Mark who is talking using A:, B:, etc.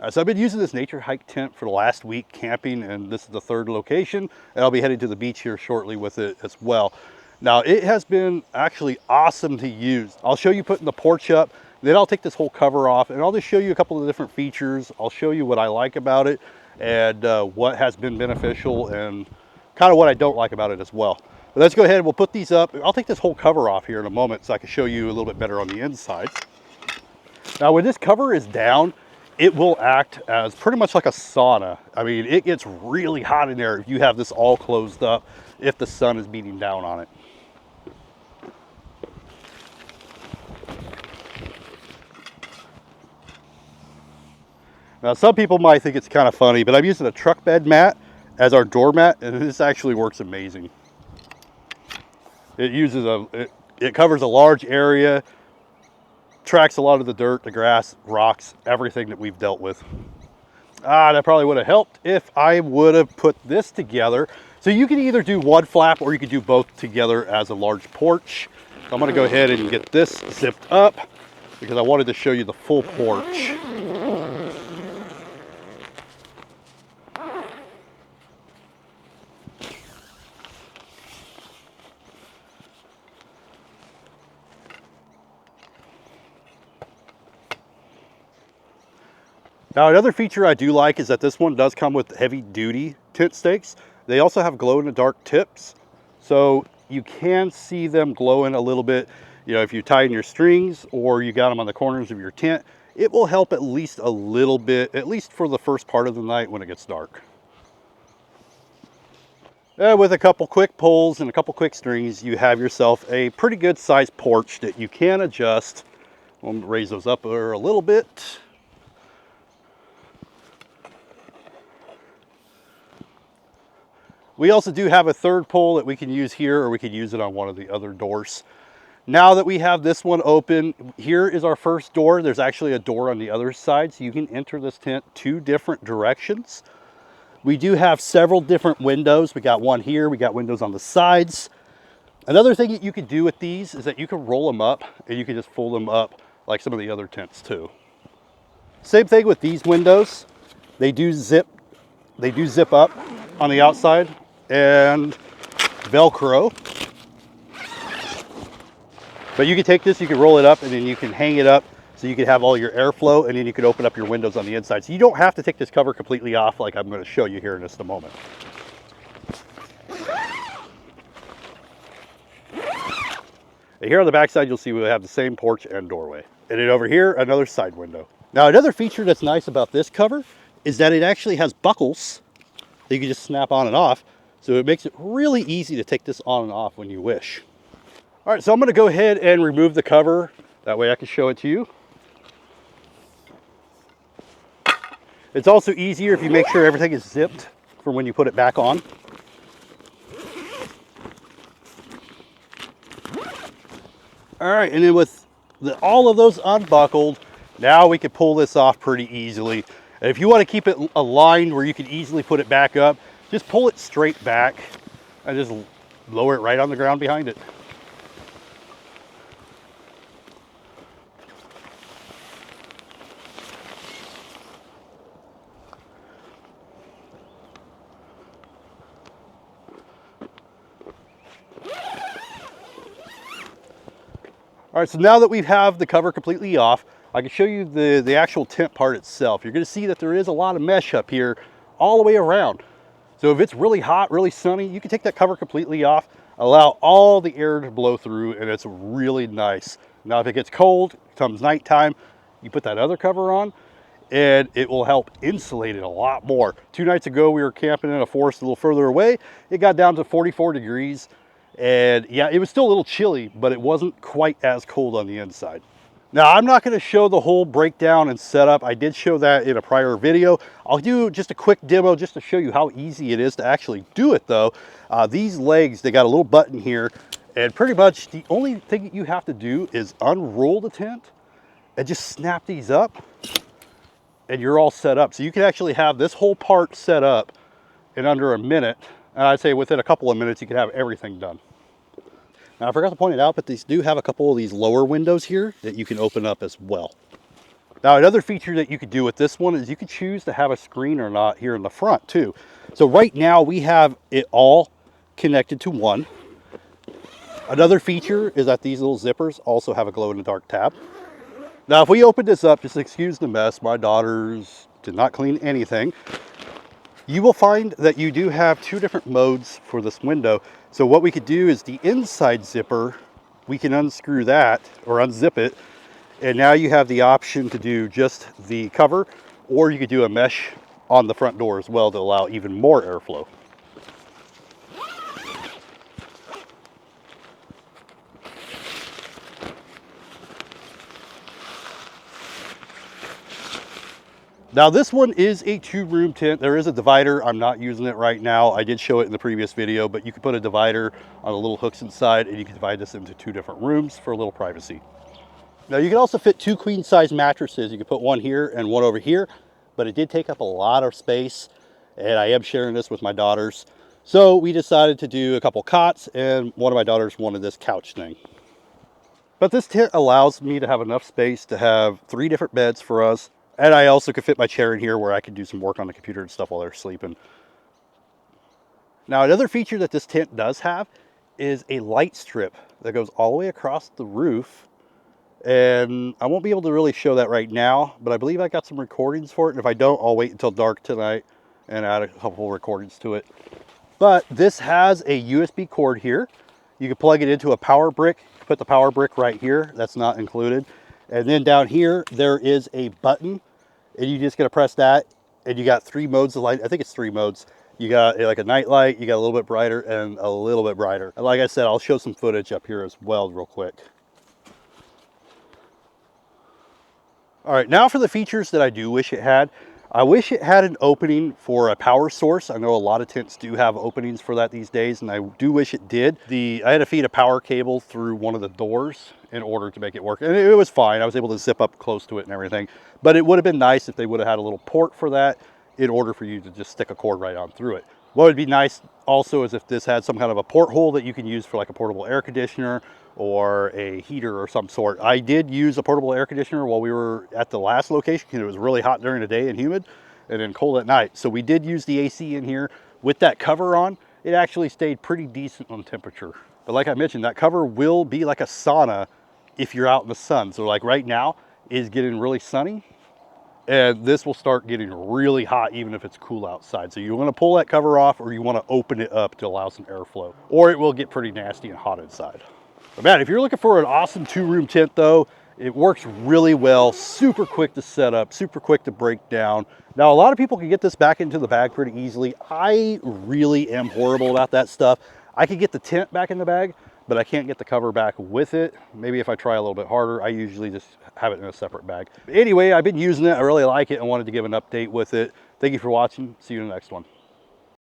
A: So I've been using this Naturehike tent for the last week camping, and this is the third location, and I'll be heading to the beach here shortly with it as well. Now it has been actually awesome to use. I'll show you putting the porch up, then I'll take this whole cover off and I'll just show you a couple of different features. I'll show you what I like about it and what has been beneficial and kind of what I don't like about it as well. But let's go ahead and we'll put these up. I'll take this whole cover off here in a moment so I can show you a little bit better on the inside. Now when this cover is down, it will act as pretty much like a sauna. I mean, it gets really hot in there if you have this all closed up, if the sun is beating down on it. Now some people might think it's kind of funny, but I'm using a truck bed mat as our doormat, and this actually works amazing. It uses it covers a large area, tracks a lot of the dirt, the grass, rocks, everything that we've dealt with. That probably would have helped if I would have put this together. So you can either do one flap or you could do both together as a large porch. So I'm gonna go ahead and get this zipped up because I wanted to show you the full porch. Now another feature I do like is that this one does come with heavy duty tent stakes. They also have glow in the dark tips, so you can see them glowing a little bit. You know, if you tie in your strings or you got them on the corners of your tent, it will help at least a little bit, at least for the first part of the night when it gets dark. With a couple quick pulls and a couple quick strings, you have yourself a pretty good sized porch that you can adjust. I'll raise those up a little bit. We also do have a third pole that we can use here, or we could use it on one of the other doors. Now that we have this one open, here is our first door. There's actually a door on the other side, so you can enter this tent two different directions. We do have several different windows. We got one here, we got windows on the sides. Another thing that you could do with these is that you can roll them up and you can just fold them up like some of the other tents too. Same thing with these windows. They do zip up on the outside and Velcro. But you can take this, you can roll it up, and then you can hang it up so you can have all your airflow, and then you can open up your windows on the inside. So you don't have to take this cover completely off like I'm going to show you here in just a moment. And here on the back side, you'll see we have the same porch and doorway. And then over here, another side window. Now another feature that's nice about this cover is that it actually has buckles that you can just snap on and off. So it makes it really easy to take this on and off when you wish. All right, so I'm gonna go ahead and remove the cover. That way I can show it to you. It's also easier if you make sure everything is zipped for when you put it back on. All right, and then with all of those unbuckled, now we can pull this off pretty easily. And if you want to keep it aligned where you can easily put it back up, just pull it straight back and just lower it right on the ground behind it. All right, so now that we have the cover completely off, I can show you the actual tent part itself. You're gonna see that there is a lot of mesh up here all the way around. So if it's really hot, really sunny, you can take that cover completely off, allow all the air to blow through, and it's really nice. Now if it gets cold, comes nighttime, you put that other cover on, and it will help insulate it a lot more. 2 nights ago, we were camping in a forest a little further away. It got down to 44 degrees. And yeah, it was still a little chilly, but it wasn't quite as cold on the inside. Now, I'm not going to show the whole breakdown and setup. I did show that in a prior video. I'll do just a quick demo just to show you how easy it is to actually do it though. These legs, they got a little button here, and pretty much the only thing that you have to do is unroll the tent and just snap these up and you're all set up. So you can actually have this whole part set up in under a minute. And I'd say within a couple of minutes, you can have everything done. Now, I forgot to point it out, but these do have a couple of these lower windows here that you can open up as well. Now, another feature that you could do with this one is you could choose to have a screen or not here in the front too. So right now we have it all connected to one. Another feature is that these little zippers also have a glow in the dark tab. Now, if we open this up, just excuse the mess, my daughters did not clean anything. You will find that you do have two different modes for this window. So what we could do is the inside zipper, we can unscrew that or unzip it. And now you have the option to do just the cover, or you could do a mesh on the front door as well to allow even more airflow. Now this one is a 2-room tent. There is a divider. I'm not using it right now. I did show it in the previous video, but you can put a divider on the little hooks inside and you can divide this into 2 different rooms for a little privacy. Now you can also fit 2 queen size mattresses. You can put one here and one over here, but it did take up a lot of space and I am sharing this with my daughters. So we decided to do a couple cots and one of my daughters wanted this couch thing. But this tent allows me to have enough space to have 3 different beds for us. And I also could fit my chair in here where I could do some work on the computer and stuff while they're sleeping. Now, another feature that this tent does have is a light strip that goes all the way across the roof. And I won't be able to really show that right now, but I believe I got some recordings for it. And if I don't, I'll wait until dark tonight and add a couple recordings to it. But this has a USB cord here. You can plug it into a power brick. Put the power brick right here. That's not included. And then down here, there is a button. And you just got to press that. And you got 3 modes of light. I think it's 3 modes. You got like a night light. You got a little bit brighter and a little bit brighter. And like I said, I'll show some footage up here as well real quick. All right, now for the features that I do wish it had. I wish it had an opening for a power source. I know a lot of tents do have openings for that these days, and I do wish it did. I had to feed a power cable through one of the doors in order to make it work. And it was fine. I was able to zip up close to it and everything. But it would have been nice if they would have had a little port for that in order for you to just stick a cord right on through it. What would be nice also is if this had some kind of a porthole that you can use for like a portable air conditioner or a heater or some sort. I did use a portable air conditioner while we were at the last location because it was really hot during the day and humid and then cold at night. So we did use the AC in here with that cover on. It actually stayed pretty decent on temperature. But like I mentioned, that cover will be like a sauna if you're out in the sun. So like right now is getting really sunny and this will start getting really hot even if it's cool outside. So you want to pull that cover off or you want to open it up to allow some airflow, or it will get pretty nasty and hot inside. But man, if you're looking for an awesome 2-room tent though, it works really well, super quick to set up, super quick to break down. Now, a lot of people can get this back into the bag pretty easily. I really am horrible about that stuff. I could get the tent back in the bag, but I can't get the cover back with it. Maybe if I try a little bit harder, I usually just have it in a separate bag. Anyway, I've been using it. I really like it. I wanted to give an update with it. Thank you for watching. See you in the next one.